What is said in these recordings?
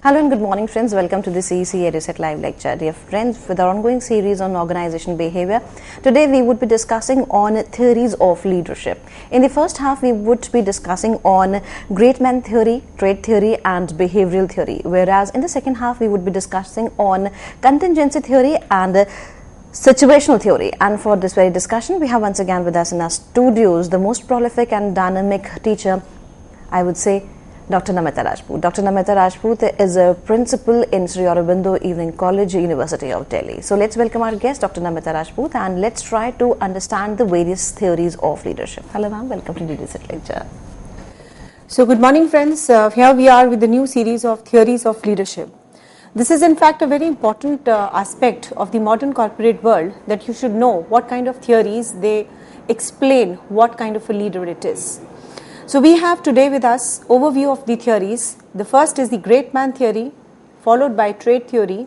Hello and good morning friends, welcome to the CEC-UGC live lecture. Dear friends, with our ongoing series on organization behavior, today we would be discussing on theories of leadership. In the first half, we would be discussing on great man theory, trait theory and behavioral theory, whereas in the second half, we would be discussing on contingency theory and situational theory. And for this very discussion, we have once again with us in our studios the most prolific and dynamic teacher, I would say, Dr. Namita Rajput. Dr. Namita Rajput is a principal in Sri Aurobindo Evening College, University of Delhi. So let's welcome our guest, Dr. Namita Rajput, and let's try to understand the various theories of leadership. Hello ma'am, welcome to the UGC lecture. So good morning friends, here we are with the new series of theories of leadership. This is in fact a very important aspect of the modern corporate world, that you should know what kind of theories they explain what kind of a leader it is. So we have today with us overview of the theories. The first is the great man theory, followed by trait theory,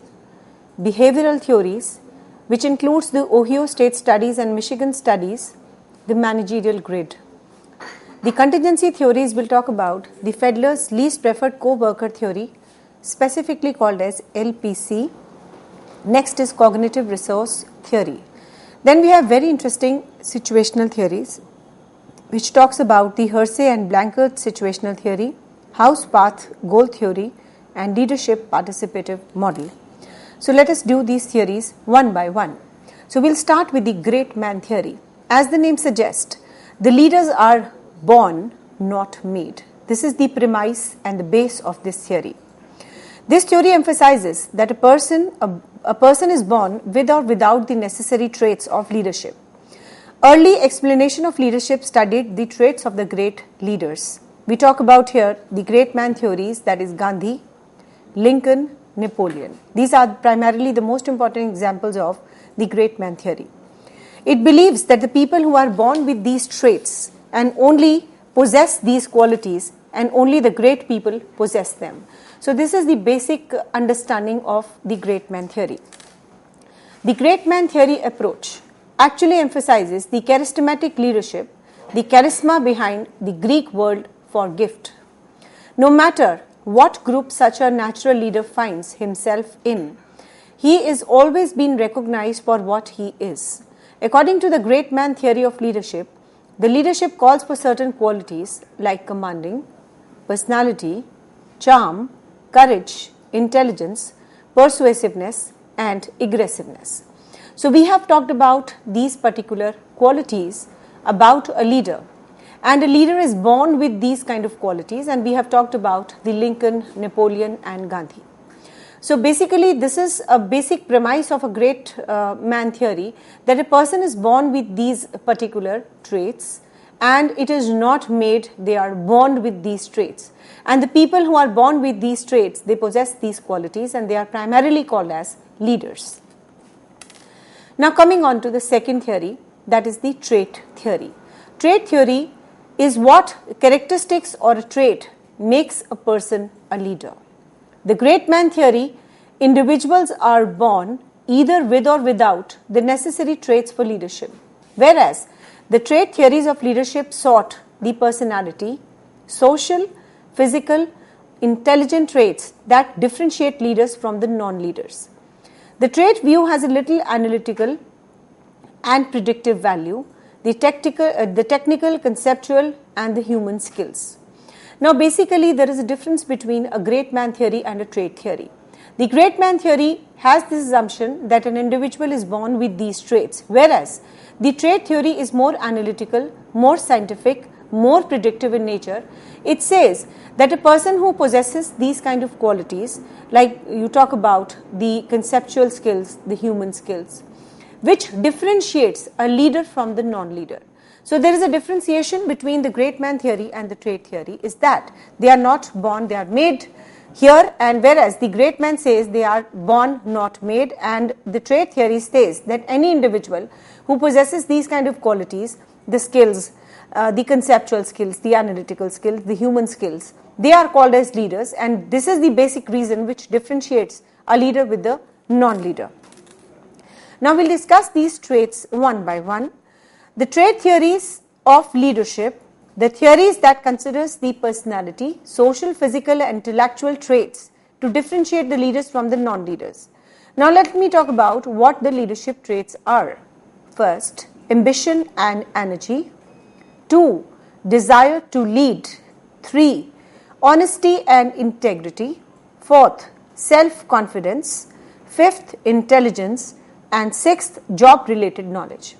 behavioral theories, which includes the Ohio State studies and Michigan studies, the managerial grid. The contingency theories will talk about the Fedler's least preferred co-worker theory, specifically called as LPC. Next is cognitive resource theory. Then we have very interesting situational theories, which talks about the Hersey and Blanchard situational theory, house path goal theory, and leadership participative model. So let us do these theories one by one. So we'll start with the great man theory. As the name suggests, the leaders are born, not made. This is the premise and the base of this theory. This theory emphasizes that a person is born with or without the necessary traits of leadership. Early explanation of leadership studied the traits of the great leaders. We talk about here the great man theories, that is Gandhi, Lincoln, Napoleon. These are primarily the most important examples of the great man theory. It believes that the people who are born with these traits and only possess these qualities, and only the great people possess them. So this is the basic understanding of the great man theory. The great man theory approach actually emphasizes the charismatic leadership, the charisma behind the Greek word for gift. No matter what group such a natural leader finds himself in, he is always being recognized for what he is. According to the great man theory of leadership, the leadership calls for certain qualities like commanding, personality, charm, courage, intelligence, persuasiveness, and aggressiveness. So we have talked about these particular qualities about a leader, and a leader is born with these kind of qualities, and we have talked about the Lincoln, Napoleon and Gandhi. So basically this is a basic premise of a great man theory, that a person is born with these particular traits and it is not made, they are born with these traits. And the people who are born with these traits, they possess these qualities and they are primarily called as leaders. Now coming on to the second theory, that is the trait theory. Trait theory is what characteristics or a trait makes a person a leader. The great man theory, individuals are born either with or without the necessary traits for leadership, whereas the trait theories of leadership sought the personality, social, physical, intelligent traits that differentiate leaders from the non-leaders. The trait view has a little analytical and predictive value, the technical, conceptual, and the human skills. Now, basically, there is a difference between a great man theory and a trait theory. The great man theory has this assumption that an individual is born with these traits, whereas the trait theory is more analytical, more scientific, more predictive in nature. It says that a person who possesses these kind of qualities, like you talk about the conceptual skills, the human skills, which differentiates a leader from the non-leader. So there is a differentiation between the great man theory and the trait theory, is that they are not born, they are made here, and whereas the great man says they are born, not made, and the trait theory says that any individual who possesses these kind of qualities, the skills, the conceptual skills, the analytical skills, the human skills, they are called as leaders, and this is the basic reason which differentiates a leader with the non-leader. Now we'll discuss these traits one by one. The trait theories of leadership The theories that considers the personality, social, physical, and intellectual traits to differentiate the leaders from the non-leaders. Now let me talk about what the leadership traits are. First, ambition and energy. 2, desire to lead. 3, honesty and integrity. 4th, self-confidence. 5th, intelligence. And 6th, job-related knowledge.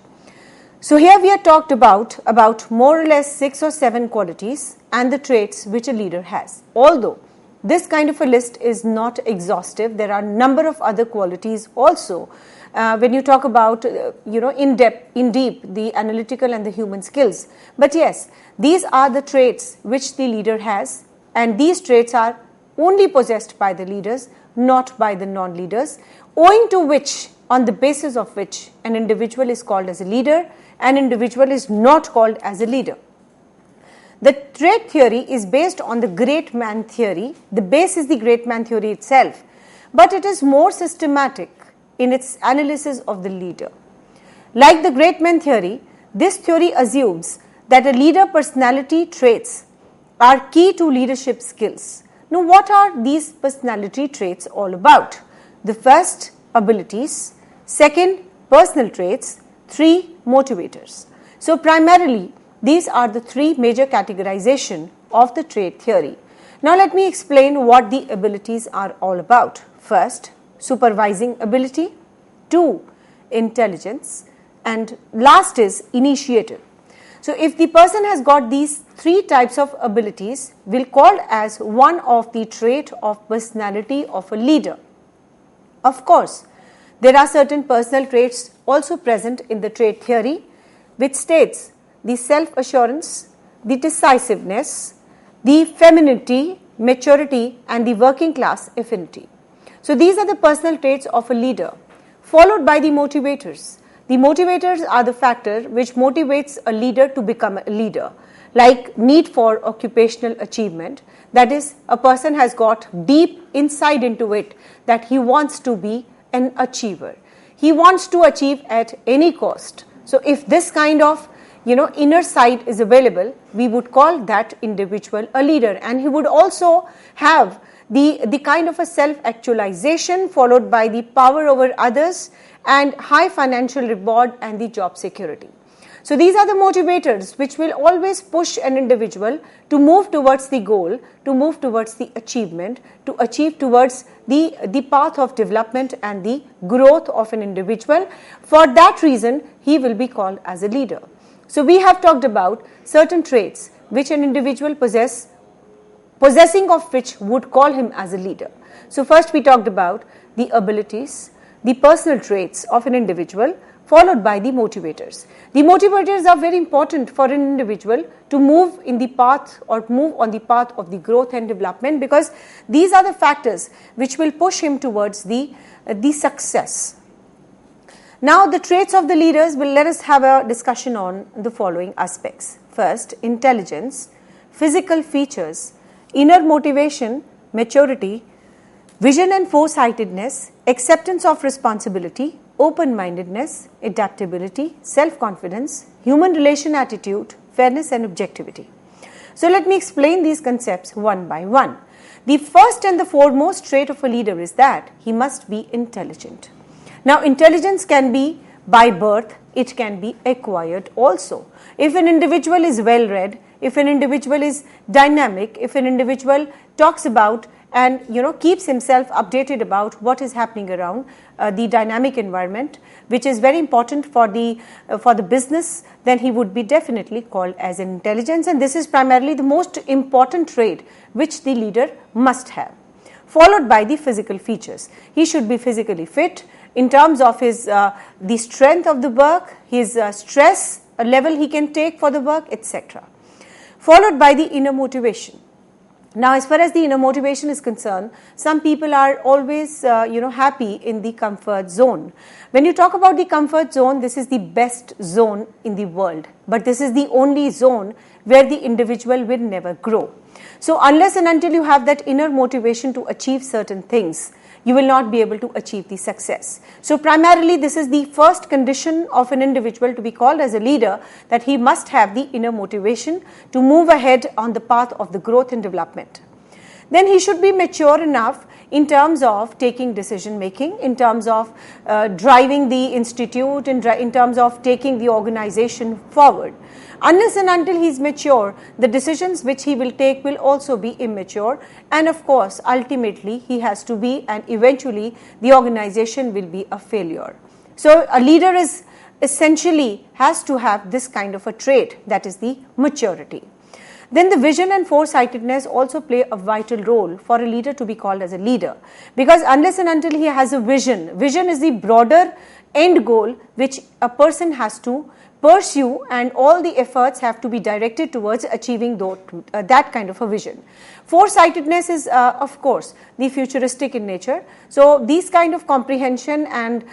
So here we have talked about more or less 6 or 7 qualities and the traits which a leader has. Although this kind of a list is not exhaustive, there are a number of other qualities also. When you talk about, in deep, the analytical and the human skills. But yes, these are the traits which the leader has, and these traits are only possessed by the leaders, not by the non-leaders, owing to which, on the basis of which, an individual is called as a leader, an individual is not called as a leader. The trait theory is based on the great man theory. The base is the great man theory itself, but it is more systematic in its analysis of the leader. Like the great man theory, this theory assumes that a leader personality traits are key to leadership skills. Now, what are these personality traits all about? The first, abilities. Second, personal traits. 3, motivators. So primarily, these are the 3 major categorization of the trait theory. Now let me explain what the abilities are all about. First, supervising ability. 2, intelligence. And last is initiative. So if the person has got these 3 types of abilities, we'll call as one of the trait of personality of a leader. Of course, there are certain personal traits also present in the trait theory, which states the self-assurance, the decisiveness, the femininity, maturity, and the working class affinity. So these are the personal traits of a leader, followed by the motivators. The motivators are the factor which motivates a leader to become a leader, like need for occupational achievement. That is, a person has got deep insight into it that he wants to be an achiever. He wants to achieve at any cost. So if this kind of inner sight is available, we would call that individual a leader, and he would also have the kind of a self-actualization followed by the power over others and high financial reward and the job security. So these are the motivators which will always push an individual to move towards the goal, to move towards the achievement, to achieve towards the path of development and the growth of an individual. For that reason, he will be called as a leader. So we have talked about certain traits which an individual possessing of which would call him as a leader. So first we talked about the abilities, the personal traits of an individual, followed by the motivators. The motivators are very important for an individual to move in the path or move on the path of the growth and development, because these are the factors which will push him towards the success. Now the traits of the leaders will let us have a discussion on the following aspects. First, intelligence, physical features, inner motivation, maturity, vision and foresightedness, acceptance of responsibility, open-mindedness, adaptability, self-confidence, human relation attitude, fairness and objectivity. So let me explain these concepts one by one. The first and the foremost trait of a leader is that he must be intelligent. Now intelligence can be by birth, it can be acquired also. If an individual is well read, if an individual is dynamic, if an individual talks about and keeps himself updated about what is happening around the dynamic environment, which is very important for the business, then he would be definitely called as an intelligence, and this is primarily the most important trait which the leader must have. Followed by the physical features. He should be physically fit in terms of his the strength of the work, his stress level he can take for the work, etc. Followed by the inner motivation. Now, as far as the inner motivation is concerned, some people are always, happy in the comfort zone. When you talk about the comfort zone, this is the best zone in the world, but this is the only zone where the individual will never grow. So, unless and until you have that inner motivation to achieve certain things, you will not be able to achieve the success. So primarily this is the first condition of an individual to be called as a leader, that he must have the inner motivation to move ahead on the path of the growth and development. Then he should be mature enough in terms of taking decision making, in terms of driving the institute, in terms of taking the organization forward. Unless and until he is mature, the decisions which he will take will also be immature, and of course ultimately he has to be, and eventually the organization will be a failure. So a leader is essentially has to have this kind of a trait, that is the maturity. Then the vision and foresightedness also play a vital role for a leader to be called as a leader, because unless and until he has a vision is the broader end goal which a person has to pursue, and all the efforts have to be directed towards achieving that kind of a vision. Foresightedness is of course the futuristic in nature. So these kind of comprehension and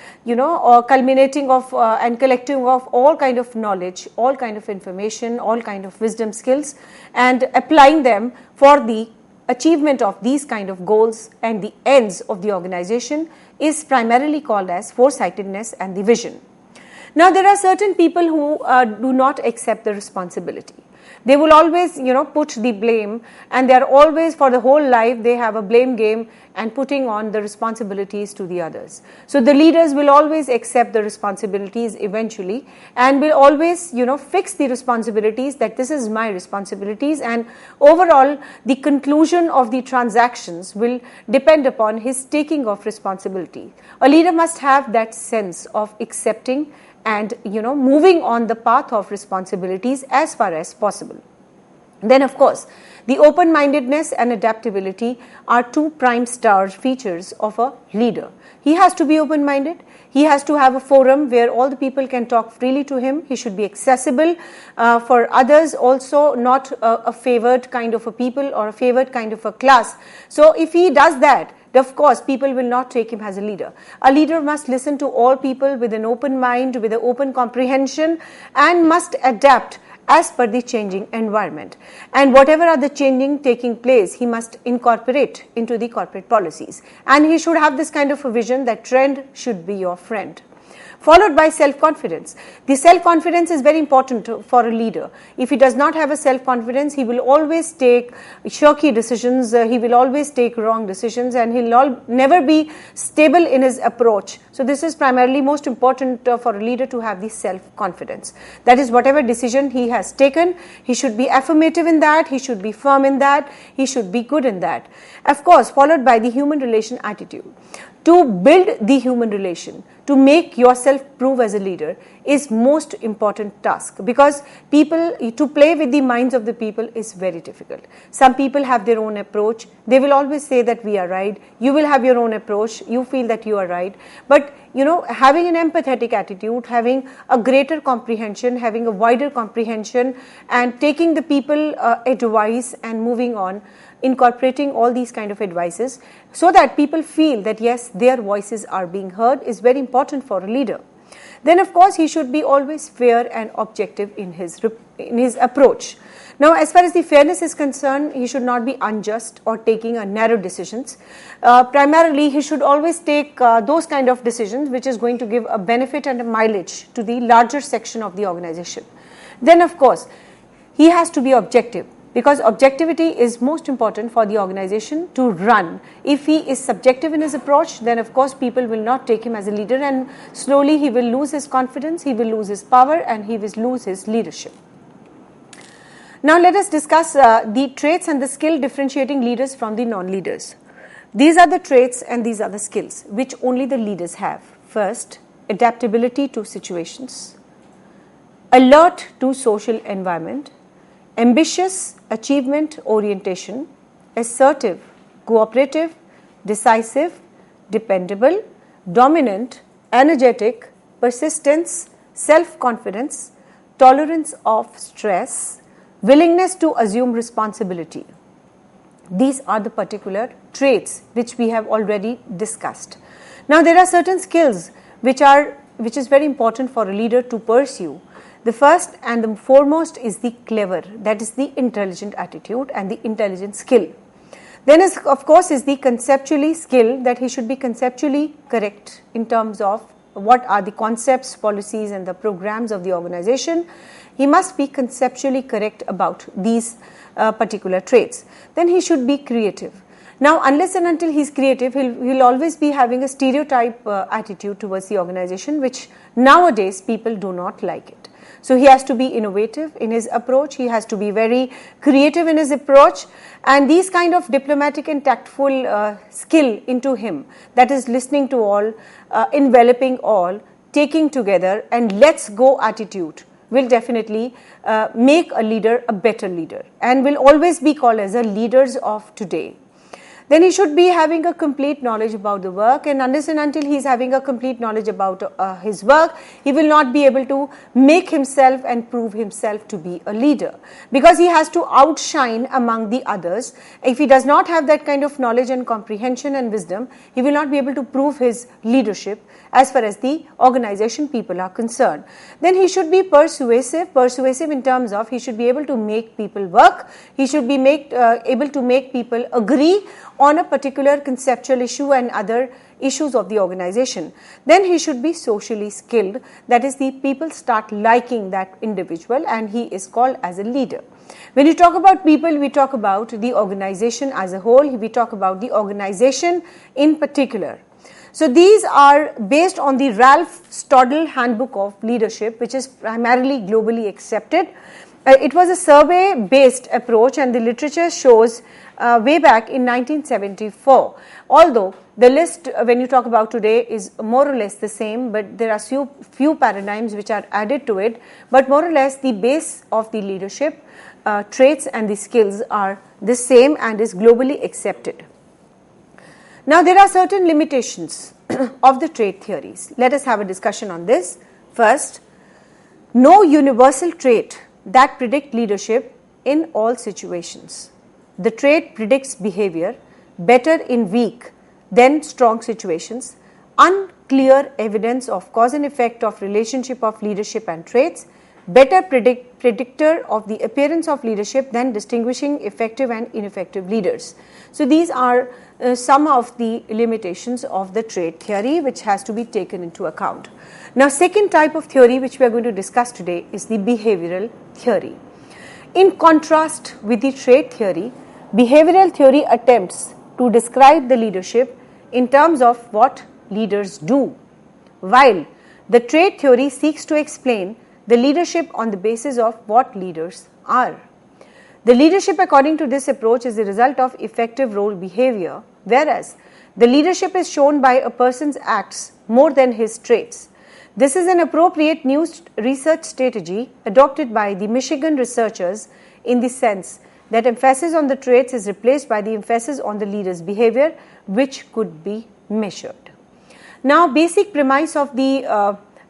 culminating of and collecting of all kind of knowledge, all kind of information, all kind of wisdom skills, and applying them for the achievement of these kind of goals and the ends of the organization is primarily called as foresightedness and the vision. Now there are certain people who do not accept the responsibility. They will always put the blame, and they are always, for the whole life they have a blame game and putting on the responsibilities to the others. So the leaders will always accept the responsibilities eventually, and will always fix the responsibilities, that this is my responsibilities, and overall the conclusion of the transactions will depend upon his taking of responsibility. A leader must have that sense of accepting and moving on the path of responsibilities as far as possible. Then of course the open-mindedness and adaptability are two prime star features of a leader. He has to be open-minded. He has to have a forum where all the people can talk freely to him. He should be accessible for others also, not a favored kind of a people or a favored kind of a class. So if he does that, of course people will not take him as a leader. A leader must listen to all people with an open mind, with an open comprehension, and must adapt as per the changing environment. And whatever are the changing taking place, he must incorporate into the corporate policies. And he should have this kind of a vision that trend should be your friend. Followed by self-confidence. The self-confidence is very important for a leader. If he does not have a self-confidence, he will always take shirky decisions, he will always take wrong decisions, and he will never be stable in his approach. So this is primarily most important for a leader, to have the self-confidence. That is, whatever decision he has taken, he should be affirmative in that, he should be firm in that, he should be good in that. Of course, followed by the human relation attitude. To build the human relation, to make yourself prove as a leader is most important task, because to play with the minds of the people is very difficult. Some people have their own approach. They will always say that we are right. You will have your own approach. You feel that you are right. But having an empathetic attitude, having a greater comprehension, having a wider comprehension, and taking the people advice and moving on, incorporating all these kind of advices so that people feel that yes, their voices are being heard is very important for a leader. Then of course he should be always fair and objective in his approach. Now as far as the fairness is concerned, he should not be unjust or taking narrow decisions. Primarily he should always take those kind of decisions which is going to give a benefit and a mileage to the larger section of the organization. Then of course he has to be objective, because objectivity is most important for the organization to run. If he is subjective in his approach, then of course people will not take him as a leader, and slowly he will lose his confidence, he will lose his power, and he will lose his leadership. Now let us discuss the traits and the skill differentiating leaders from the non-leaders. These are the traits and these are the skills which only the leaders have. First, adaptability to situations, alert to social environment, ambitious achievement orientation, assertive, cooperative, decisive, dependable, dominant, energetic, persistence, self-confidence, tolerance of stress, willingness to assume responsibility. These are the particular traits which we have already discussed. Now there are certain skills which is very important for a leader to pursue. The first and the foremost is the clever, that is the intelligent attitude and the intelligent skill. Then of course is the conceptually skill, that he should be conceptually correct in terms of what are the concepts, policies and the programs of the organization. He must be conceptually correct about these particular traits. Then he should be creative. Now, unless and until he's creative, he'll always be having a stereotype attitude towards the organization, which nowadays people do not like it. So he has to be innovative in his approach, he has to be very creative in his approach, and these kind of diplomatic and tactful skill into him, that is listening to all, enveloping all, taking together and let's go attitude, will definitely make a leader a better leader and will always be called as the leaders of today. Then he should be having a complete knowledge about the work, and unless and until he is having a complete knowledge about his work, he will not be able to make himself and prove himself to be a leader, because he has to outshine among the others. If he does not have that kind of knowledge and comprehension and wisdom, he will not be able to prove his leadership as far as the organization people are concerned. Then he should be persuasive in terms of he should be able to make people work, he should be able to make people agree on a particular conceptual issue and other issues of the organization. Then he should be socially skilled, that is, the people start liking that individual and he is called as a leader. When you talk about people, we talk about the organization as a whole, we talk about the organization in particular. So these are based on the Ralph Stoddel Handbook of Leadership, which is primarily globally accepted. It was a survey-based approach, and the literature shows way back in 1974. Although the list, when you talk about today, is more or less the same, but there are few paradigms which are added to it. But more or less, the base of the leadership traits and the skills are the same and is globally accepted. Now, there are certain limitations of the trait theories. Let us have a discussion on this. First, no universal trait that predict leadership in all situations. The trait predicts behavior better in weak than strong situations. Unclear evidence of cause and effect of relationship of leadership and traits. Better predictor of the appearance of leadership than distinguishing effective and ineffective leaders. So these are some of the limitations of the trait theory which has to be taken into account. Now, second type of theory which we are going to discuss today is the behavioral theory. In contrast with the trait theory, behavioral theory attempts to describe the leadership in terms of what leaders do, while the trait theory seeks to explain the leadership on the basis of what leaders are. The leadership according to this approach is the result of effective role behavior, whereas the leadership is shown by a person's acts more than his traits. This is an appropriate new research strategy adopted by the Michigan researchers in the sense that emphasis on the traits is replaced by the emphasis on the leader's behavior, which could be measured. Now, basic premise of the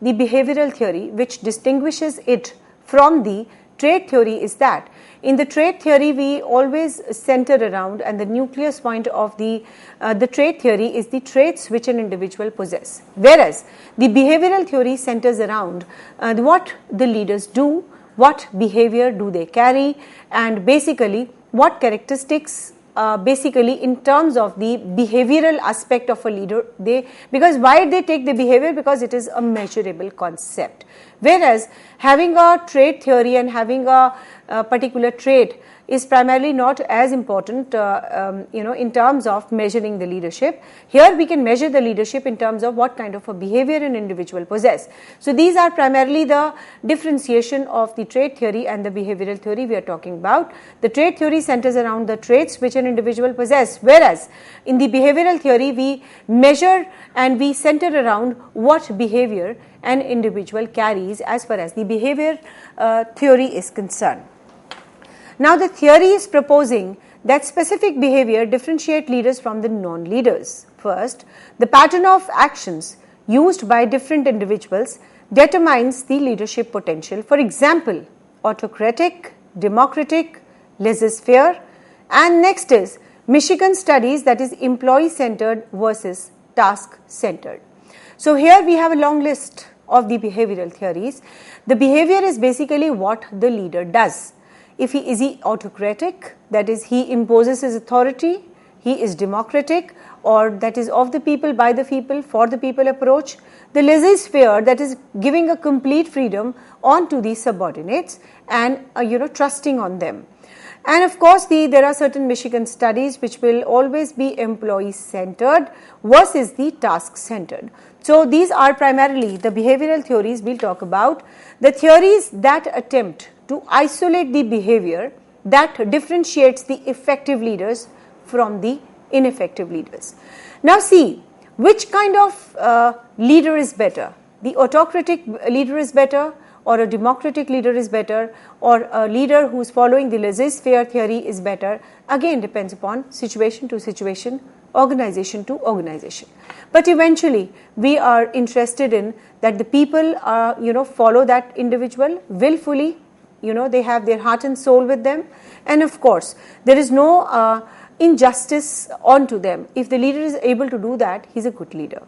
behavioral theory which distinguishes it from the trait theory is that in the trait theory we always center around, and the nucleus point of the trait theory is the traits which an individual possess, whereas the behavioral theory centers around what the leaders do, what behavior do they carry, and basically what characteristics basically in terms of the behavioral aspect of a leader, because why they take the behavior, because it is a measurable concept, whereas having a trait theory and having a particular trait is primarily not as important in terms of measuring the leadership. Here we can measure the leadership in terms of what kind of a behavior an individual possess. So these are primarily the differentiation of the trait theory and the behavioral theory we are talking about. The trait theory centers around the traits which an individual possess, whereas in the behavioral theory we measure and we center around what behavior an individual carries as far as the behavior theory is concerned. Now, the theory is proposing that specific behavior differentiate leaders from the non-leaders. First, the pattern of actions used by different individuals determines the leadership potential. For example, autocratic, democratic, laissez-faire, and next is Michigan studies, that is employee-centered versus task-centered. So here we have a long list of the behavioral theories. The behavior is basically what the leader does. If he is autocratic, that is he imposes his authority, he is democratic, or that is of the people, by the people, for the people approach. The laissez-faire, that is giving a complete freedom onto the subordinates and trusting on them. And of course, there are certain Michigan studies which will always be employee centered versus the task centered. So these are primarily the behavioral theories we'll talk about, the theories that attempt to isolate the behavior that differentiates the effective leaders from the ineffective leaders. Now see, which kind of leader is better? The autocratic leader is better, or a democratic leader is better, or a leader who is following the laissez-faire theory is better? Again, depends upon situation to situation, organization to organization. But eventually, we are interested in that the people follow that individual willfully. They have their heart and soul with them, and of course, there is no injustice onto them. If the leader is able to do that, he's a good leader.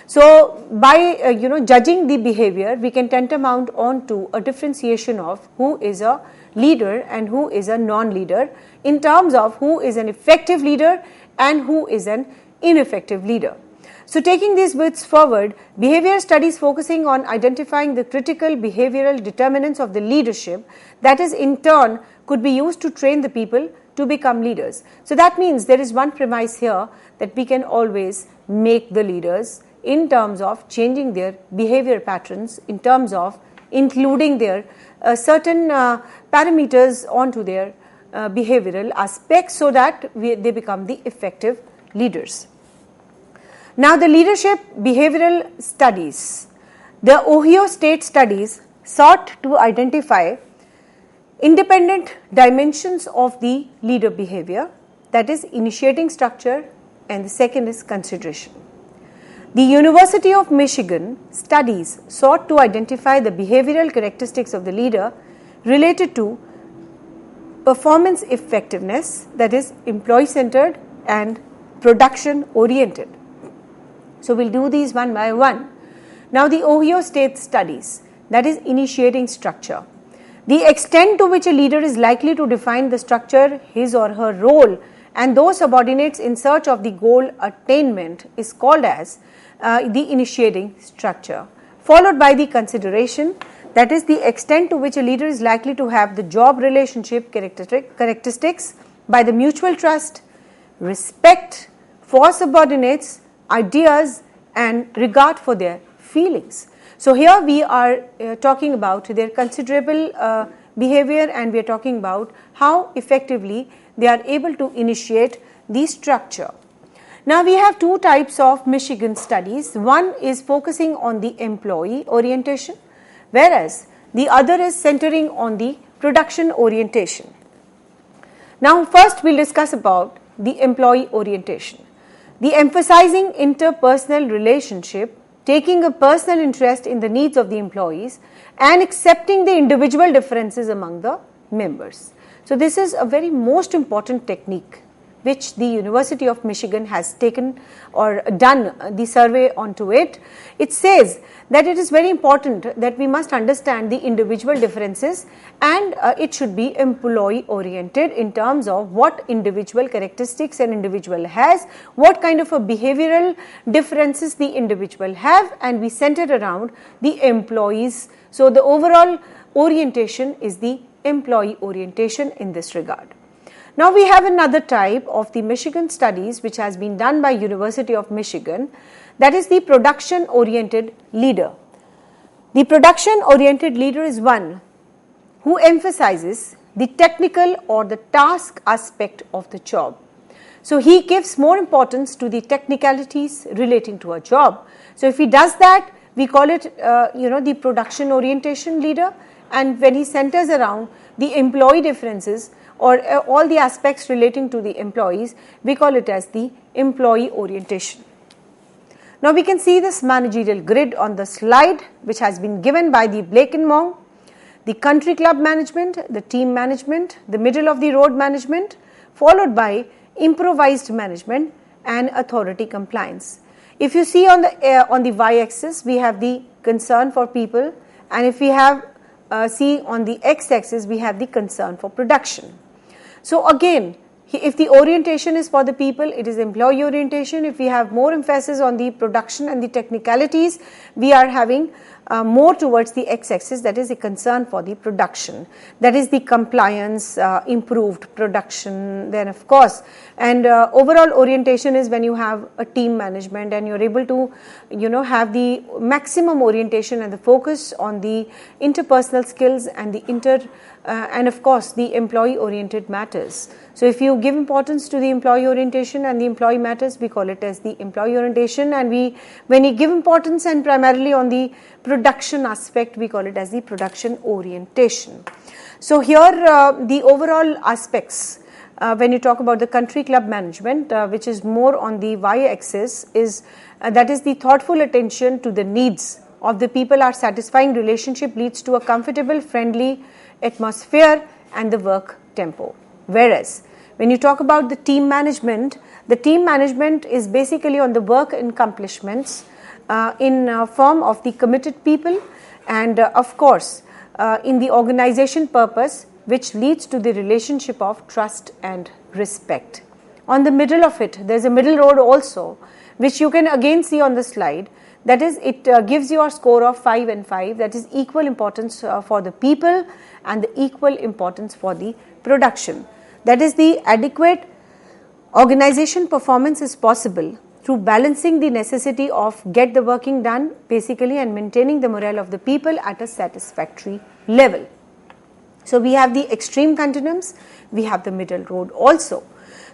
So by judging the behavior, we can tantamount on to a differentiation of who is a leader and who is a non-leader, in terms of who is an effective leader and who is an ineffective leader. So taking these bits forward, behavior studies focusing on identifying the critical behavioral determinants of the leadership that is in turn could be used to train the people to become leaders. So that means there is one premise here, that we can always make the leaders in terms of changing their behavior patterns, in terms of including their certain parameters onto their behavioral aspects, so that they become the effective leaders. Now the leadership behavioral studies, the Ohio State studies sought to identify independent dimensions of the leader behavior, that is initiating structure, and the second is consideration. The University of Michigan studies sought to identify the behavioral characteristics of the leader related to performance effectiveness, that is employee centered and production oriented. So we'll do these one by one. Now the Ohio State studies, that is initiating structure. The extent to which a leader is likely to define the structure, his or her role, and those subordinates in search of the goal attainment is called as the initiating structure, followed by the consideration, that is the extent to which a leader is likely to have the job relationship characteristics by the mutual trust, respect for subordinates, ideas, and regard for their feelings. So here we are talking about their considerable behavior, and we are talking about how effectively they are able to initiate the structure. Now we have two types of Michigan studies. One is focusing on the employee orientation, whereas the other is centering on the production orientation. Now first we'll discuss about the employee orientation. The emphasizing interpersonal relationship, taking a personal interest in the needs of the employees, and accepting the individual differences among the members. So this is a very most important technique which the University of Michigan has taken or done the survey onto it. It says that it is very important that we must understand the individual differences, and it should be employee oriented in terms of what individual characteristics an individual has, what kind of a behavioral differences the individual have, and we center around the employees. So the overall orientation is the employee orientation in this regard. Now we have another type of the Michigan studies which has been done by University of Michigan, that is the production oriented leader. The production oriented leader is one who emphasizes the technical or the task aspect of the job. So he gives more importance to the technicalities relating to a job. So if he does that, we call it the production orientation leader, and when he centers around the employee differences or all the aspects relating to the employees, we call it as the employee orientation. Now we can see this managerial grid on the slide, which has been given by the Blake and Mong, the country club management, the team management, the middle of the road management, followed by improvised management and authority compliance. If you see on the y-axis, we have the concern for people, and if we have see on the x-axis, we have the concern for production. So again, if the orientation is for the people, it is employee orientation. If we have more emphasis on the production and the technicalities, we are having more towards the x-axis, that is the concern for the production, that is the compliance, improved production, then of course, and overall orientation is when you have a team management and you're able to have the maximum orientation and the focus on the interpersonal skills and the and of course the employee oriented matters. So if you give importance to the employee orientation and the employee matters, we call it as the employee orientation, and when you give importance and primarily on the production aspect, we call it as the production orientation. So here the overall aspects, when you talk about the country club management, which is more on the y-axis, is that is the thoughtful attention to the needs of the people. Our satisfying relationship leads to a comfortable, friendly atmosphere and the work tempo. Whereas when you talk about the team management is basically on the work accomplishments in form of the committed people, and of course in the organization purpose, which leads to the relationship of trust and respect. On the middle of it, there is a middle road also, which you can again see on the slide. That is, it gives you a score of 5 and 5, that is equal importance for the people and the equal importance for the production. That is, the adequate organization performance is possible through balancing the necessity of get the working done basically and maintaining the morale of the people at a satisfactory level. So we have the extreme continuums, we have the middle road also.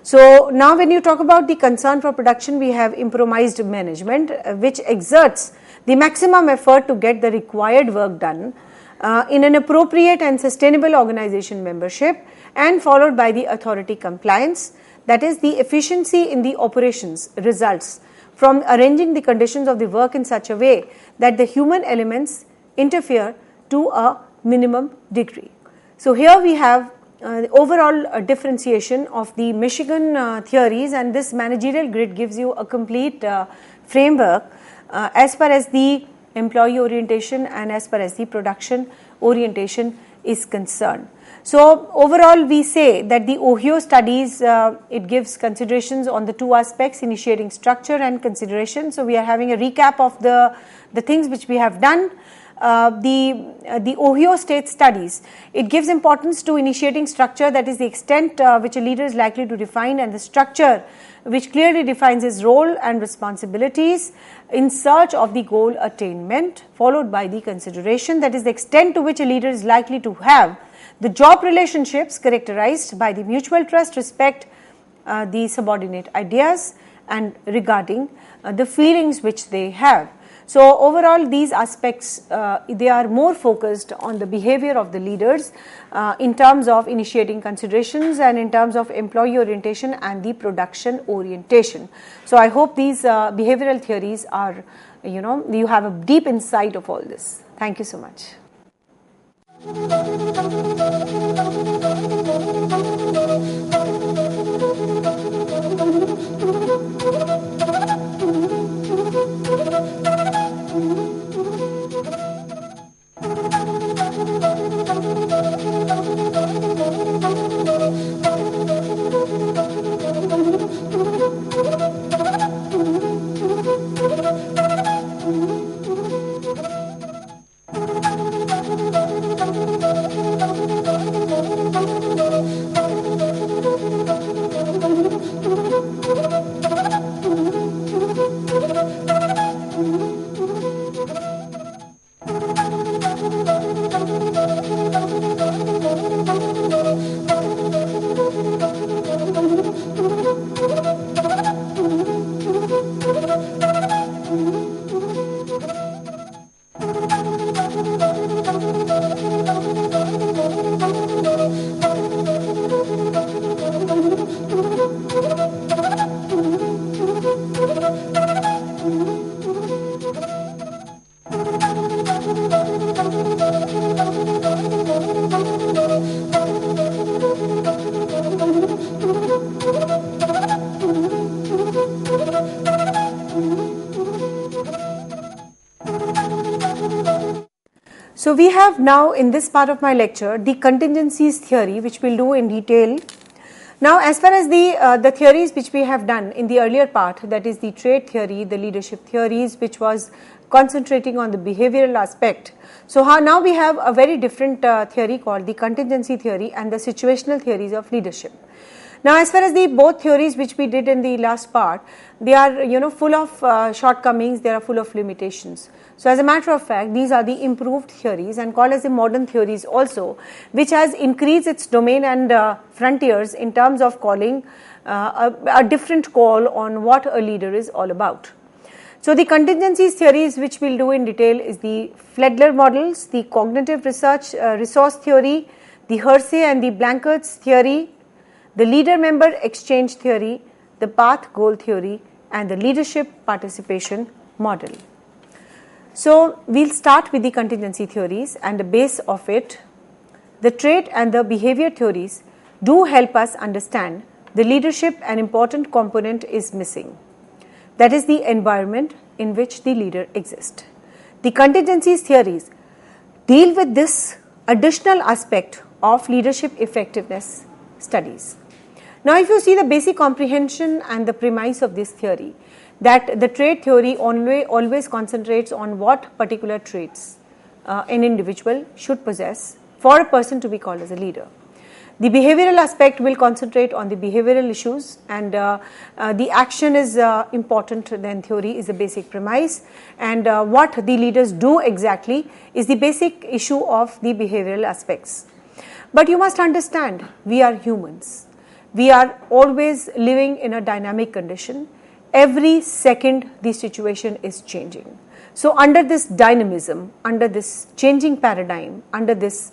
So now when you talk about the concern for production, we have improvised management, which exerts the maximum effort to get the required work done in an appropriate and sustainable organization membership, and followed by the authority compliance, that is the efficiency in the operations results from arranging the conditions of the work in such a way that the human elements interfere to a minimum degree. So here we have overall differentiation of the Michigan theories, and this managerial grid gives you a complete framework as far as the employee orientation and as far as the production orientation is concerned. So overall we say that the Ohio studies, it gives considerations on the two aspects, initiating structure and consideration. So we are having a recap of the things which we have done. The Ohio state studies, it gives importance to initiating structure, that is the extent which a leader is likely to define, and the structure which clearly defines his role and responsibilities in search of the goal attainment, followed by the consideration, that is the extent to which a leader is likely to have the job relationships characterized by the mutual trust, respect, the subordinate ideas, and regarding the feelings which they have. So overall these aspects, they are more focused on the behavior of the leaders in terms of initiating considerations and in terms of employee orientation and the production orientation. So I hope these behavioral theories are, you have a deep insight of all this. Thank you so much. So we have now in this part of my lecture the contingencies theory, which we'll do in detail. Now, as far as the theories which we have done in the earlier part, that is the trait theory, the leadership theories, which was concentrating on the behavioral aspect. So now we have a very different theory called the contingency theory and the situational theories of leadership. Now, as far as the both theories which we did in the last part, they are full of shortcomings, they are full of limitations. So as a matter of fact, these are the improved theories and called as the modern theories also, which has increased its domain and frontiers in terms of calling a different call on what a leader is all about. So the contingencies theories which we'll do in detail is the Fledler models, the cognitive resource theory, the Hersey and the Blankert's theory, the leader-member exchange theory, the PathGoal theory, and the leadership participation model. So we'll start with the contingency theories, and the base of it, the trait and the behavior theories do help us understand the leadership. An important component is missing. That is the environment in which the leader exists. The contingencies theories deal with this additional aspect of leadership effectiveness studies. Now, if you see the basic comprehension and the premise of this theory, that the trait theory always concentrates on what particular traits an individual should possess for a person to be called as a leader. The behavioral aspect will concentrate on the behavioral issues, and the action is important than theory is the basic premise, and what the leaders do exactly is the basic issue of the behavioral aspects. But you must understand, we are humans. We are always living in a dynamic condition. Every second the situation is changing. So under this dynamism, under this changing paradigm, under this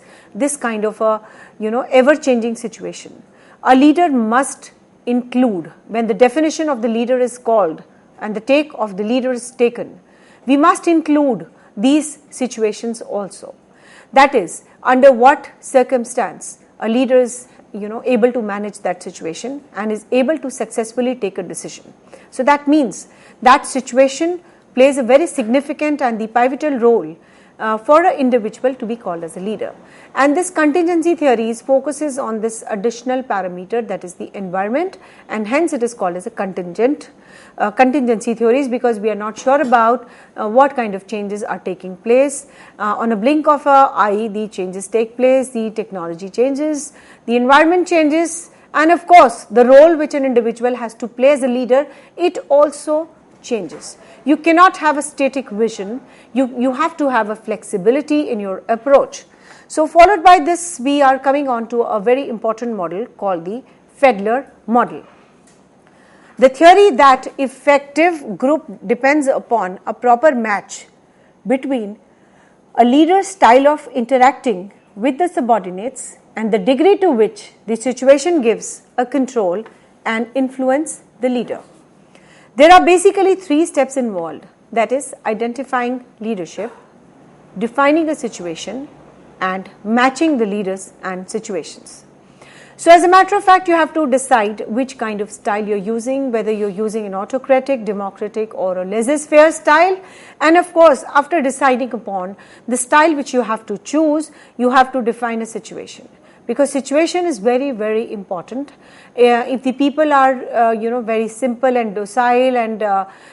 kind of a ever-changing situation, a leader must include, when the definition of the leader is called and the take of the leader is taken, we must include these situations also. That is, under what circumstance a leader is able to manage that situation and is able to successfully take a decision. So that means that situation plays a very significant and the pivotal role for an individual to be called as a leader. And this contingency theories focuses on this additional parameter, that is the environment, and hence it is called as a contingency theories, because we are not sure about what kind of changes are taking place. On a blink of an eye, the changes take place, the technology changes, the environment changes, and of course the role which an individual has to play as a leader, it also changes. You cannot have a static vision, you have to have a flexibility in your approach. So followed by this, we are coming on to a very important model called the Fledler model. The theory that effective group depends upon a proper match between a leader's style of interacting with the subordinates and the degree to which the situation gives a control and influence the leader. There are basically three steps involved, that is identifying leadership, defining a situation, and matching the leaders and situations. So as a matter of fact, you have to decide which kind of style you're using, whether you're using an autocratic, democratic, or a laissez-faire style. And of course, after deciding upon the style which you have to choose, you have to define a situation. Because situation is very, very important. If the people are, very simple and docile and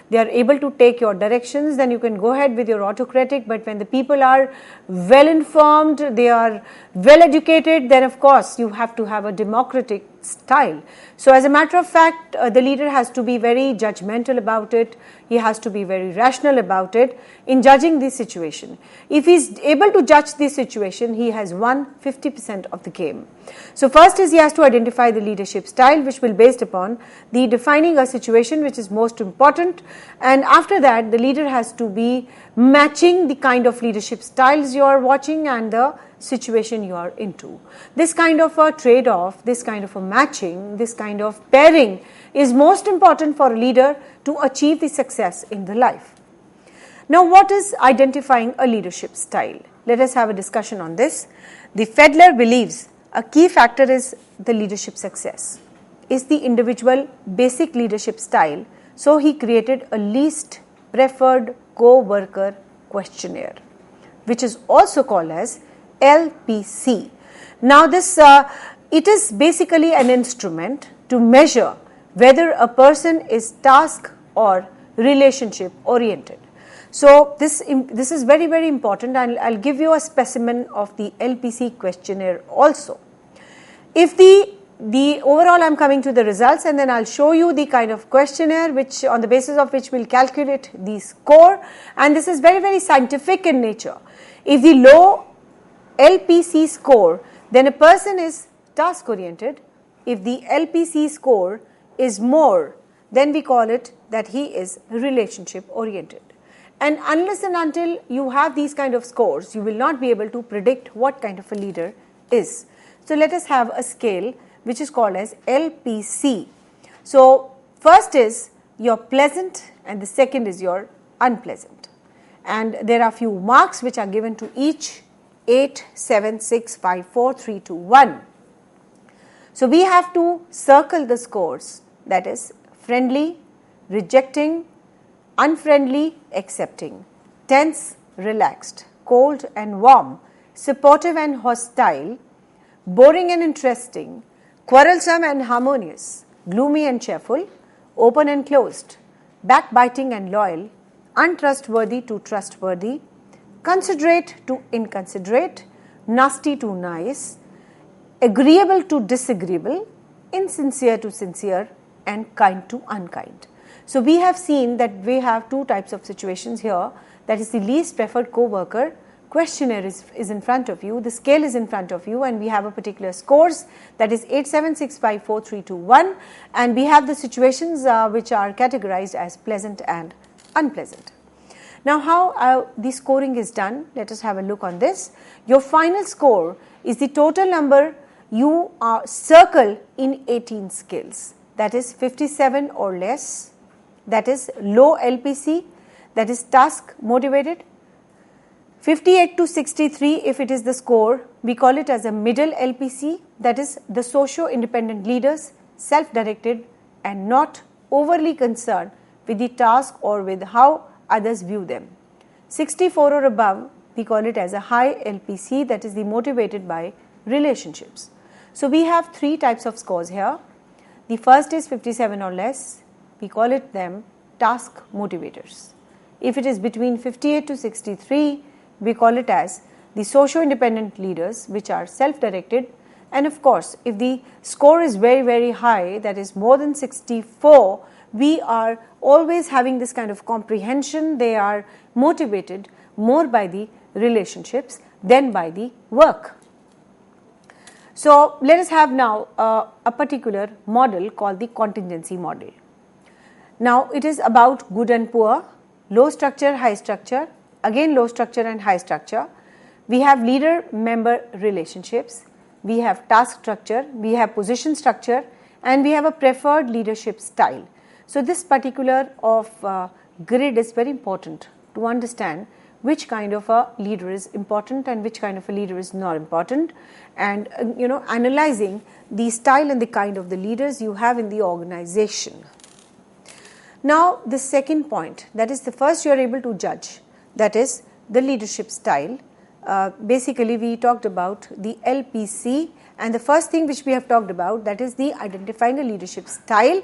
they are able to take your directions, then you can go ahead with your autocratic. But when the people are well informed, they are well educated, then of course you have to have a democratic style. So as a matter of fact, the leader has to be very judgmental about it. He has to be very rational about it in judging this situation. If he is able to judge this situation, he has won 50% of the game. So first is he has to identify the leadership style, which will be based upon the defining a situation, which is most important. And after that, the leader has to be matching the kind of leadership styles you are watching and the situation you are into. This kind of a trade-off, this kind of a matching, this kind of pairing is most important for a leader to achieve the success in the life. Now, what is identifying a leadership style? Let us have a discussion on this. The Fledler believes a key factor is the leadership success, is the individual basic leadership style. So he created a least preferred co-worker questionnaire, which is also called as LPC. Now this it is basically an instrument to measure whether a person is task or relationship oriented. So this is very, very important, and I'll give you a specimen of the LPC questionnaire also. If the overall, I'm coming to the results, and then I'll show you the kind of questionnaire which on the basis of which we'll calculate the score, and this is very, very scientific in nature. If the low LPC score, then a person is task oriented. If the LPC score is more, then we call it that he is relationship oriented. And unless and until you have these kind of scores, you will not be able to predict what kind of a leader is. So let us have a scale which is called as LPC. So first is your pleasant and the second is your unpleasant. And there are few marks which are given to each: 8, 7, 6, 5, 4, 3, 2, 1. So we have to circle the scores, that is friendly, rejecting, unfriendly, accepting, tense, relaxed, cold and warm, supportive and hostile, boring and interesting, quarrelsome and harmonious, gloomy and cheerful, open and closed, backbiting and loyal, untrustworthy to trustworthy, considerate to inconsiderate, nasty to nice, agreeable to disagreeable, insincere to sincere, and kind to unkind. So we have seen that we have two types of situations here, that is the least preferred co-worker questionnaire is in front of you, the scale is in front of you, and we have a particular scores, that is 8, 7, 6, 5, 4, 3, 2, 1, and we have the situations which are categorized as pleasant and unpleasant. Now how the scoring is done, let us have a look on this. Your final score is the total number you circle in 18 scales, that is 57 or less, that is low LPC, that is task motivated. 58 to 63, if it is the score, we call it as a middle LPC, that is the socio-independent leaders, self-directed and not overly concerned with the task or with how others view them. 64 or above, we call it as a high LPC, that is the motivated by relationships. So we have three types of scores here. The first is 57 or less, we call it them task motivators. If it is between 58 to 63, we call it as the socio-independent leaders, which are self-directed. And of course, if the score is very, very high, that is more than 64, we are always having this kind of comprehension. They are motivated more by the relationships than by the work. So let us have now a particular model called the contingency model. Now it is about good and poor, low structure, high structure, again low structure and high structure. We have leader-member relationships, we have task structure, we have position structure, and we have a preferred leadership style. So this particular grid is very important to understand which kind of a leader is important and which kind of a leader is not important, and analyzing the style and the kind of the leaders you have in the organization. Now the second point, that is the first you are able to judge, that is the leadership style. Basically we talked about the LPC, and the first thing which we have talked about, that is the identifying a leadership style,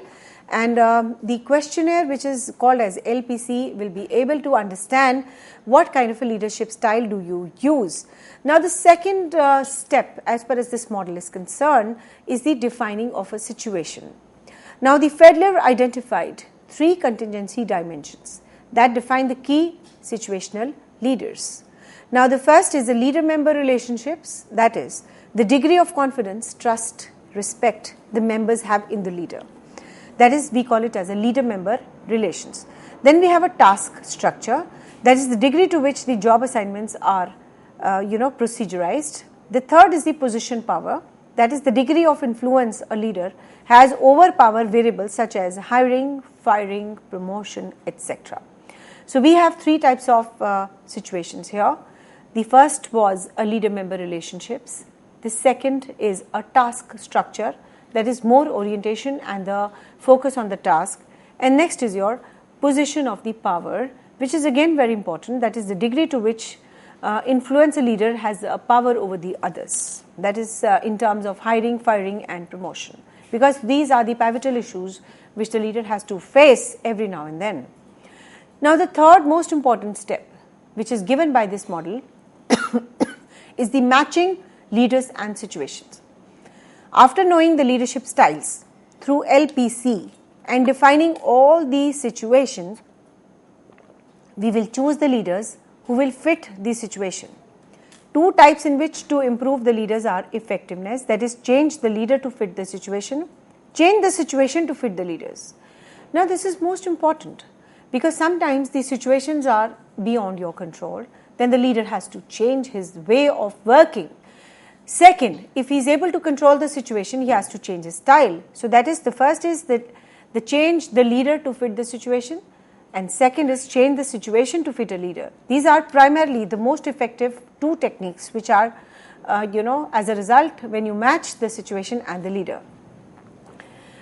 and the questionnaire which is called as LPC will be able to understand what kind of a leadership style do you use. Now the second step as far as this model is concerned is the defining of a situation. Now the Fedler identified three contingency dimensions that define the key situational leaders. Now the first is the leader-member relationships, that is the degree of confidence, trust, respect the members have in the leader. That is, we call it as a leader-member relations. Then we have a task structure, that is the degree to which the job assignments are procedurized. The third is the position power, that is the degree of influence a leader has over power variables such as hiring, firing, promotion, etc. So we have three types of situations here. The first was a leader-member relationships. The second is a task structure, that is more orientation and the focus on the task. And next is your position of the power, which is again very important, that is the degree to which influence a leader has a power over the others. That is in terms of hiring, firing and promotion, because these are the pivotal issues which the leader has to face every now and then. Now the third most important step which is given by this model is the matching leaders and situations. After knowing the leadership styles through LPC and defining all these situations, we will choose the leaders who will fit the situation. Two types in which to improve the leaders are effectiveness, that is, change the leader to fit the situation, change the situation to fit the leaders. Now this is most important because sometimes the situations are beyond your control, then the leader has to change his way of working. Second, if he is able to control the situation, he has to change his style. So that is, the first is that the change the leader to fit the situation, and second is change the situation to fit a leader. These are primarily the most effective two techniques which are, as a result when you match the situation and the leader.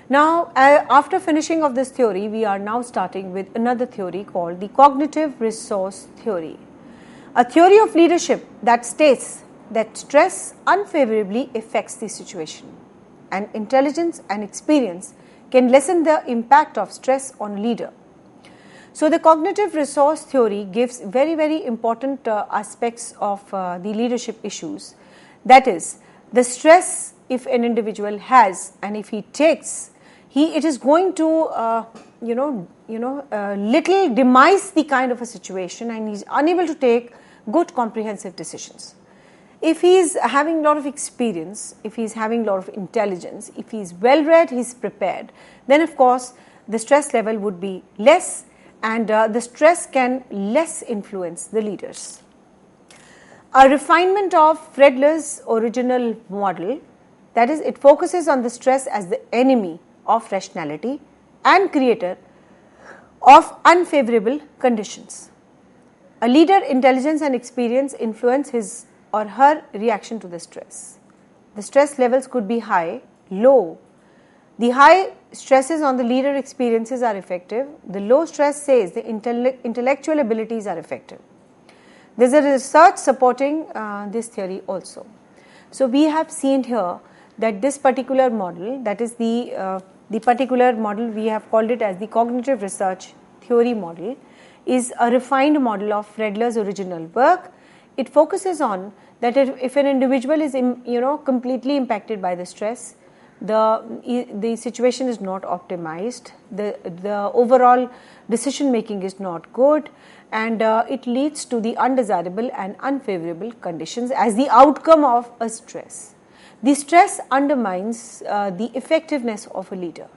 Now, after finishing of this theory, we are now starting with another theory called the cognitive resource theory. A theory of leadership that states that stress unfavorably affects the situation, and intelligence and experience can lessen the impact of stress on a leader. So the cognitive resource theory gives very, very important aspects of the leadership issues. That is, the stress if an individual has and if he takes, it is going to little demise the kind of a situation, and he is unable to take good comprehensive decisions. If he is having a lot of experience, if he is having a lot of intelligence, if he is well read, he is prepared, then of course the stress level would be less, and the stress can less influence the leaders. A refinement of Friedler's original model, that is, it focuses on the stress as the enemy of rationality and creator of unfavorable conditions. A leader, intelligence and experience influence his or her reaction to the stress. The stress levels could be high, low. The high stresses on the leader experiences are effective. The low stress says the intellectual abilities are effective. There is a research supporting this theory also. So we have seen here that this particular model, that is the particular model, we have called it as the cognitive research theory model, is a refined model of Friedler's original work. It focuses on that if an individual is completely impacted by the stress, the situation is not optimized, the overall decision making is not good, and it leads to the undesirable and unfavorable conditions as the outcome of a stress. The stress undermines the effectiveness of a leader.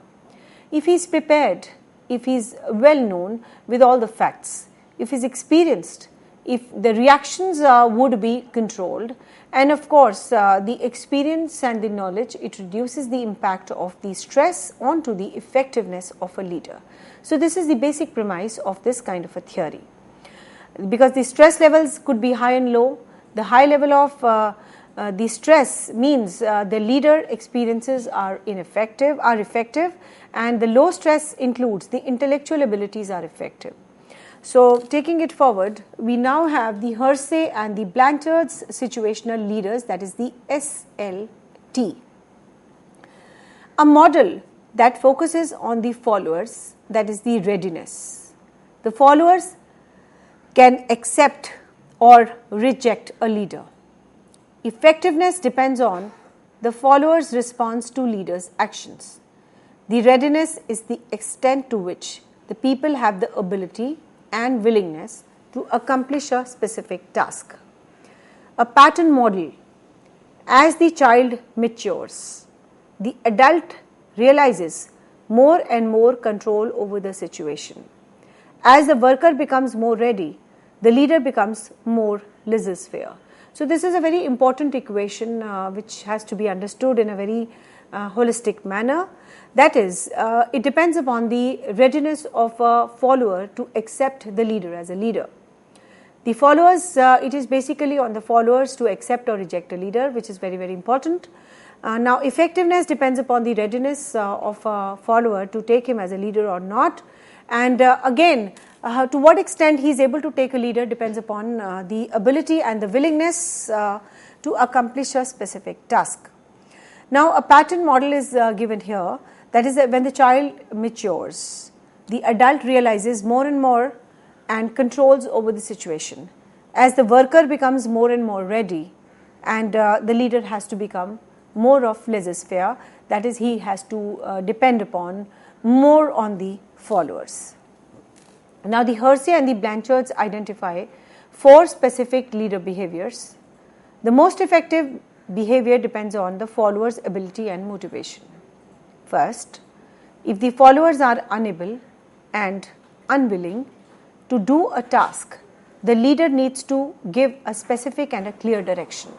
If he is prepared, if he is well known with all the facts, if he is experienced, if the reactions would be controlled, and of course the experience and the knowledge, it reduces the impact of the stress onto the effectiveness of a leader. So this is the basic premise of this kind of a theory. Because the stress levels could be high and low, the high level of the stress means the leader experiences are effective, and the low stress includes the intellectual abilities are effective. So taking it forward, we now have the Hersey and the Blanchard's situational leaders, that is the SLT. A model that focuses on the followers, that is the readiness. The followers can accept or reject a leader. Effectiveness depends on the follower's response to leader's actions. The readiness is the extent to which the people have the ability and willingness to accomplish a specific task. A pattern model. As the child matures, the adult realizes more and more control over the situation. As the worker becomes more ready, the leader becomes more laissez-faire. So this is a very important equation which has to be understood in a very holistic manner. That is, it depends upon the readiness of a follower to accept the leader as a leader. The followers, it is basically on the followers to accept or reject a leader, which is very, very important. Now, effectiveness depends upon the readiness of a follower to take him as a leader or not. And again, to what extent he is able to take a leader depends upon the ability and the willingness to accomplish a specific task. Now, a pattern model is given here, that is when the child matures, the adult realizes more and more and controls over the situation. As the worker becomes more and more ready, and the leader has to become more of laissez-faire, that is, he has to depend upon more on the followers. Now, the Hersey and the Blanchards identify 4 specific leader behaviors. The most effective behavior depends on the follower's ability and motivation. First, if the followers are unable and unwilling to do a task, the leader needs to give a specific and a clear direction,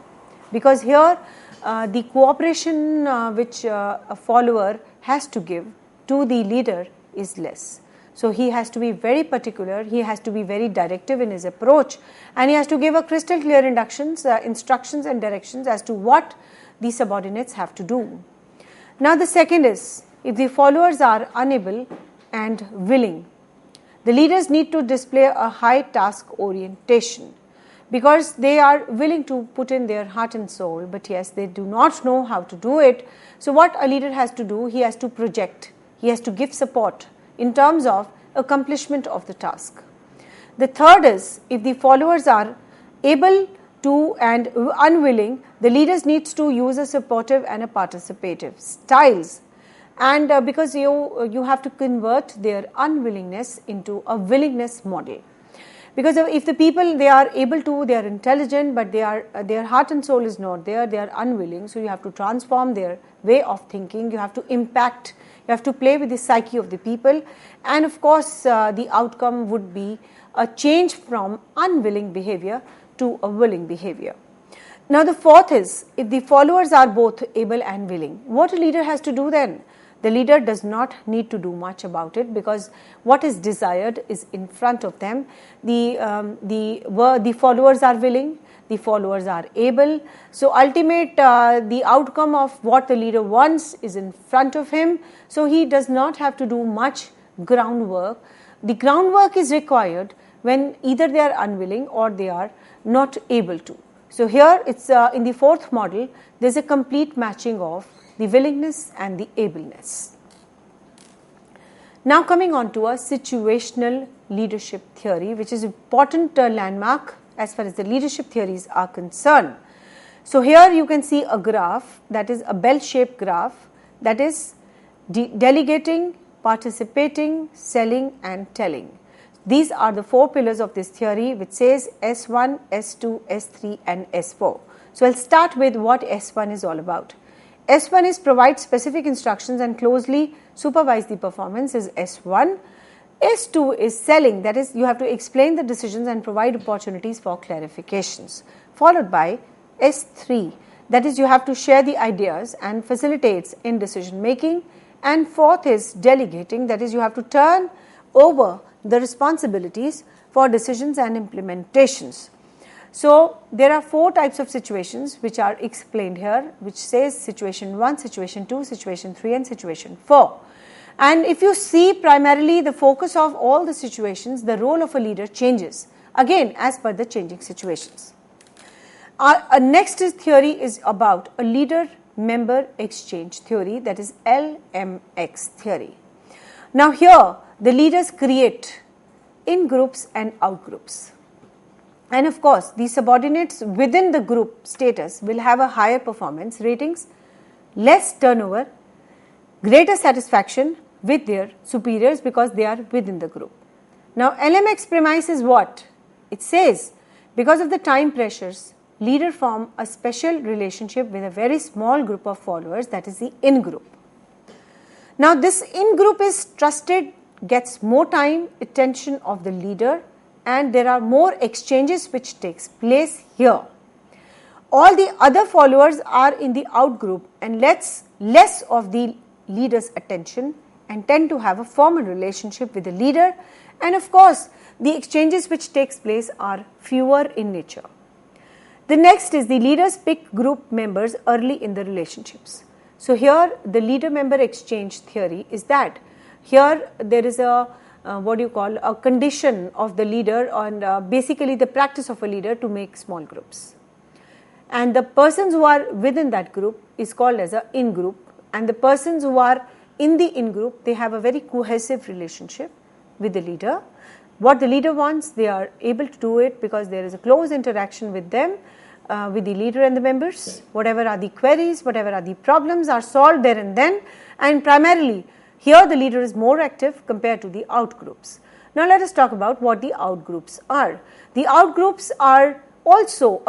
because here the cooperation which a follower has to give to the leader is less. So he has to be very particular, he has to be very directive in his approach, and he has to give a crystal clear instructions and directions as to what the subordinates have to do. Now, the second is, if the followers are unable and willing, the leaders need to display a high task orientation, because they are willing to put in their heart and soul, but yes, they do not know how to do it. So what a leader has to do, he has to project, he has to give support in terms of accomplishment of the task. The third is, if the followers are able to and unwilling, the leaders needs to use a supportive and a participative styles, and because you have to convert their unwillingness into a willingness model. Because if the people, they are able to, they are intelligent, but their heart and soul is not there, they are unwilling, so you have to transform their way of thinking, you have to impact, you have to play with the psyche of the people, and of course the outcome would be a change from unwilling behavior to a willing behavior. Now, the fourth is, if the followers are both able and willing, what a leader has to do then? The leader does not need to do much about it, because what is desired is in front of them. The followers are willing, the followers are able. So the outcome of what the leader wants is in front of him. So he does not have to do much groundwork. The groundwork is required when either they are unwilling or they are not able to. So here it's in the fourth model, there's a complete matching of the willingness and the ableness. Now coming on to a situational leadership theory, which is an important landmark as far as the leadership theories are concerned. So here you can see a graph, that is a bell-shaped graph, that is delegating, participating, selling and telling. These are the 4 pillars of this theory, which says S1, S2, S3 and S4. So I'll start with what S1 is all about. S1 is provide specific instructions and closely supervise the performance is S1. S2 is selling, that is you have to explain the decisions and provide opportunities for clarifications. Followed by S3, that is you have to share the ideas and facilitates in decision making. And fourth is delegating, that is you have to turn over the responsibilities for decisions and implementations. So there are 4 types of situations which are explained here, which says situation 1, situation 2, situation 3 and situation 4. And if you see primarily the focus of all the situations, the role of a leader changes again as per the changing situations. Our next theory is about a leader-member exchange theory, that is LMX theory. Now here the leaders create in groups and out groups. And of course, the subordinates within the group status will have a higher performance ratings, less turnover, greater satisfaction with their superiors because they are within the group. Now, LMX premise is what? It says, because of the time pressures, leader form a special relationship with a very small group of followers, that is the in-group. Now, this in-group is trusted, gets more time, attention of the leader, and there are more exchanges which takes place here. All the other followers are in the out group and less of the leader's attention and tend to have a formal relationship with the leader, and of course the exchanges which takes place are fewer in nature. The next is the leaders pick group members early in the relationships. So here the leader member exchange theory is that here there is a a condition of the leader and basically the practice of a leader to make small groups. And the persons who are within that group is called as a in-group, and the persons who are in the in-group, they have a very cohesive relationship with the leader. What the leader wants, they are able to do it because there is a close interaction with them, with the leader and the members. Whatever are the queries, whatever are the problems are solved there and then, and primarily here the leader is more active compared to the out-groups. Now let us talk about what the out-groups are. The out-groups are also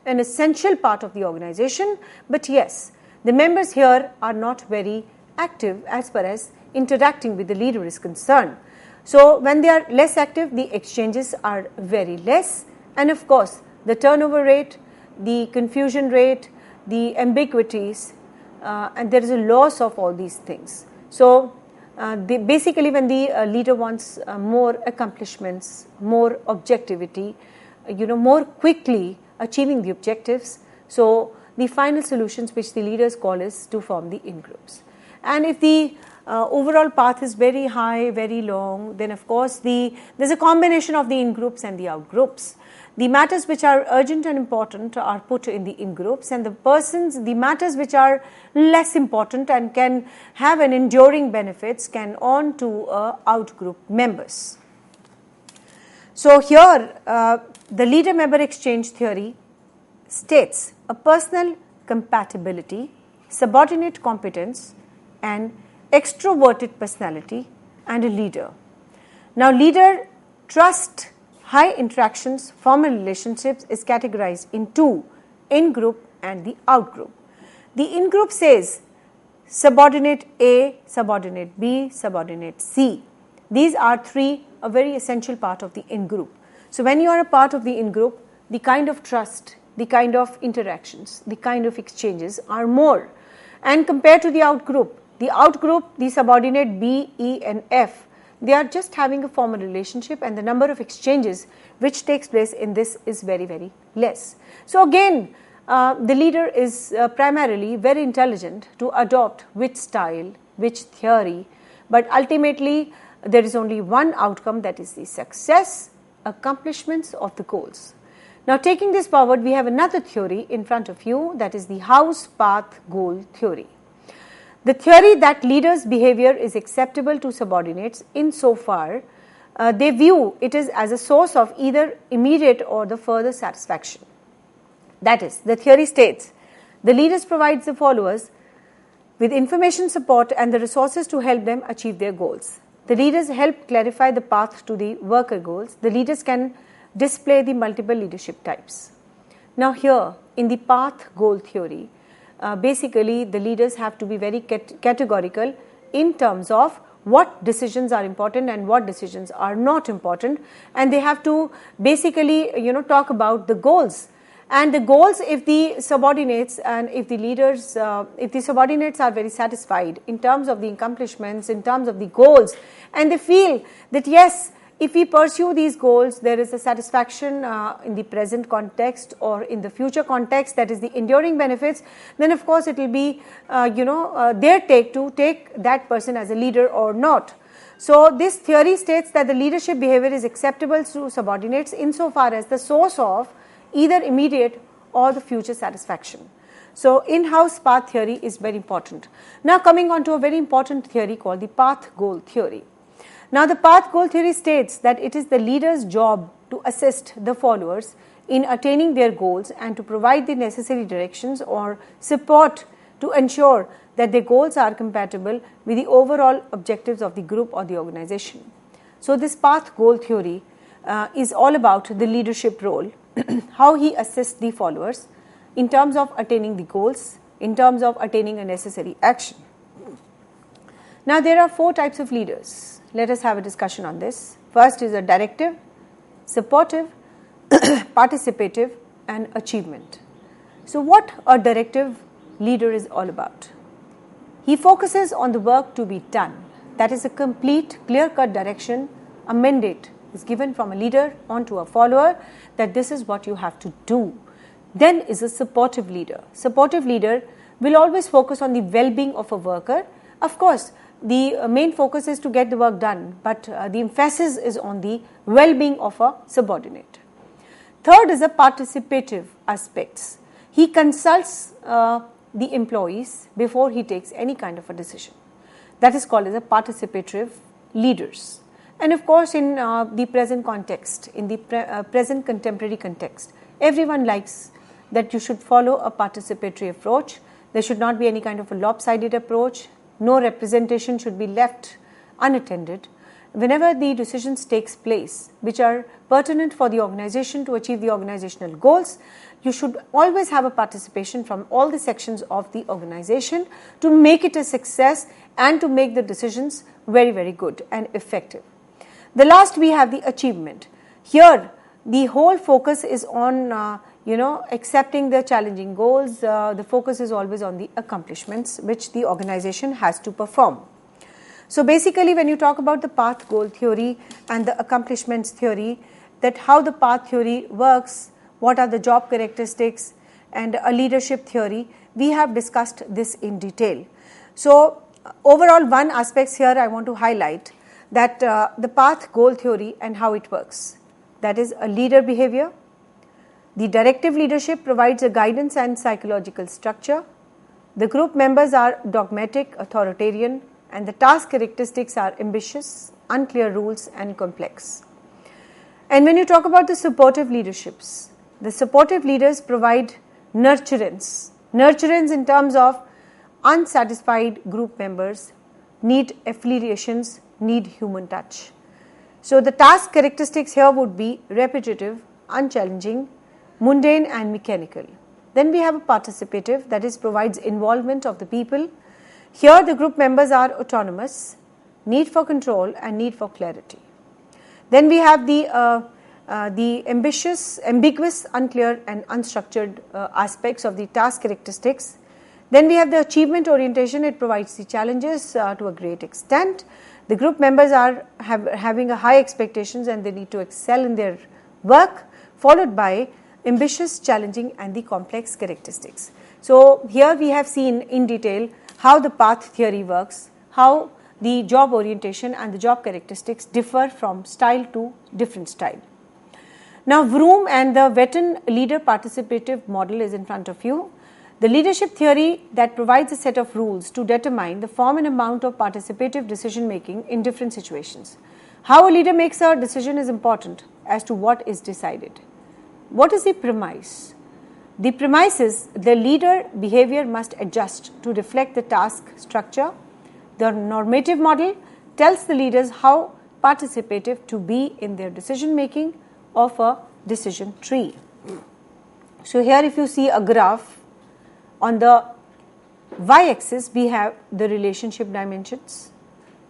an essential part of the organization, but yes, the members here are not very active as far as interacting with the leader is concerned. So when they are less active, the exchanges are very less, and of course the turnover rate, the confusion rate, the ambiguities, and there is a loss of all these things. So basically when the leader wants more accomplishments, more objectivity, more quickly achieving the objectives, so the final solutions which the leaders call is to form the in-groups. And if the overall path is very high, very long, then of course there's a combination of the in-groups and the out-groups. The matters which are urgent and important are put in the in-groups, and the matters which are less important and can have an enduring benefits can on to out-group members. So here the leader-member exchange theory states a personal compatibility, subordinate competence, and extroverted personality, and a leader. Now leader trust, high interactions, formal relationships is categorized in two, in-group and the out-group. The in-group says subordinate A, subordinate B, subordinate C. These are three, a very essential part of the in-group. So when you are a part of the in-group, the kind of trust, the kind of interactions, the kind of exchanges are more. And compared to the out-group, the subordinate B, E and F, they are just having a formal relationship, and the number of exchanges which takes place in this is very, very less. So again, the leader is primarily very intelligent to adopt which style, which theory, but ultimately there is only one outcome, that is the success, accomplishments of the goals. Now taking this forward, we have another theory in front of you, that is the house path goal theory. The theory that leaders' behavior is acceptable to subordinates insofar they view it as a source of either immediate or the further satisfaction. That is, the theory states the leaders provides the followers with information, support and the resources to help them achieve their goals. The leaders help clarify the path to the worker goals. The leaders can display the multiple leadership types. Now here in the path goal theory, basically the leaders have to be very categorical in terms of what decisions are important and what decisions are not important, and they have to basically talk about the goals. And the goals, if the subordinates and if the leaders, if the subordinates are very satisfied in terms of the accomplishments, in terms of the goals, and they feel that yes, if we pursue these goals, there is a satisfaction in the present context or in the future context, that is the enduring benefits, then of course it will be, their take to take that person as a leader or not. So this theory states that the leadership behavior is acceptable to subordinates insofar as the source of either immediate or the future satisfaction. So in-house path theory is very important. Now coming on to a very important theory called the path goal theory. Now the path goal theory states that it is the leader's job to assist the followers in attaining their goals and to provide the necessary directions or support to ensure that their goals are compatible with the overall objectives of the group or the organization. So this path goal theory is all about the leadership role, how he assists the followers in terms of attaining the goals, in terms of attaining a necessary action. Now there are four types of leaders. Let us have a discussion on this. First is a directive, supportive, participative and achievement. So what a directive leader is all about? He focuses on the work to be done. That is a complete, clear-cut direction, a mandate is given from a leader onto a follower that this is what you have to do. Then is a supportive leader. Supportive leader will always focus on the well-being of a worker. Of course, the main focus is to get the work done, but the emphasis is on the well-being of a subordinate. Third is the participative aspects. He consults the employees before he takes any kind of a decision. That is called as a participative leaders. And of course, in the present context, in the present contemporary context, everyone likes that you should follow a participatory approach. There should not be any kind of a lopsided approach. No representation should be left unattended. Whenever the decisions takes place which are pertinent for the organization to achieve the organizational goals, you should always have a participation from all the sections of the organization to make it a success and to make the decisions very, very good and effective. The last, we have the achievement. Here the whole focus is on accepting the challenging goals. The focus is always on the accomplishments which the organization has to perform. So basically, when you talk about the PathGoal theory and the accomplishments theory, that how the path theory works, what are the job characteristics, and a leadership theory, we have discussed this in detail. So overall, one aspects here I want to highlight, that the PathGoal theory and how it works. That is a leader behavior. The directive leadership provides a guidance and psychological structure. The group members are dogmatic, authoritarian, and the task characteristics are ambitious, unclear rules, and complex. And when you talk about the supportive leaderships, the supportive leaders provide nurturance in terms of unsatisfied group members, need affiliations, need human touch. So the task characteristics here would be repetitive, unchallenging, mundane, and mechanical. Then we have a participative, that is provides involvement of the people. Here the group members are autonomous, need for control, and need for clarity. Then we have the ambiguous, unclear, and unstructured aspects of the task characteristics. Then we have the achievement orientation. It provides the challenges to a great extent. The group members are having a high expectations and they need to excel in their work, followed by ambitious, challenging, and the complex characteristics. So here we have seen in detail how the path theory works, how the job orientation and the job characteristics differ from style to different style. Now Vroom and the Wheaton leader participative model is in front of you. The leadership theory that provides a set of rules to determine the form and amount of participative decision making in different situations. How a leader makes a decision is important as to what is decided. What is the premise? The premise is the leader behavior must adjust to reflect the task structure. The normative model tells the leaders how participative to be in their decision making of a decision tree. So here if you see a graph, on the y-axis we have the relationship dimensions,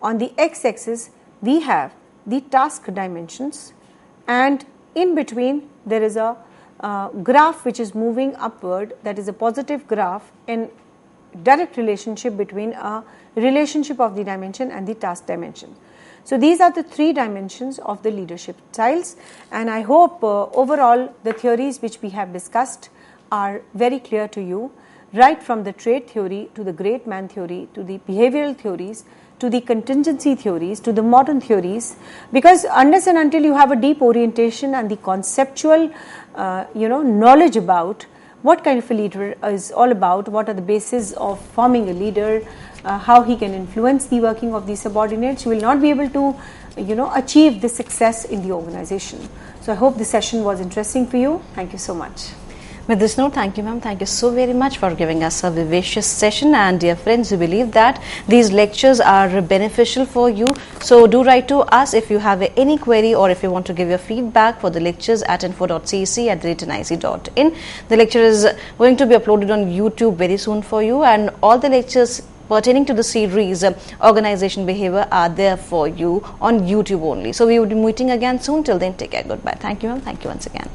on the x-axis we have the task dimensions, and in between there is a graph which is moving upward, that is a positive graph in direct relationship between a relationship of the dimension and the task dimension. So these are the three dimensions of the leadership styles, and I hope overall the theories which we have discussed are very clear to you, right from the trait theory to the great man theory to the behavioral theories to the contingency theories to the modern theories, because unless and until you have a deep orientation and the conceptual knowledge about what kind of a leader is all about, what are the bases of forming a leader, how he can influence the working of the subordinates, you will not be able to achieve the success in the organization. So I hope this session was interesting for you. Thank you so much. With this note, thank you ma'am, thank you so very much for giving us a vivacious session, and dear friends, we believe that these lectures are beneficial for you. So do write to us if you have any query or if you want to give your feedback for the lectures at info.cec@nic.in. The lecture is going to be uploaded on YouTube very soon for you, and all the lectures pertaining to the series Organization Behavior are there for you on YouTube only. So we will be meeting again soon. Till then, take care. Goodbye. Thank you ma'am. Thank you once again.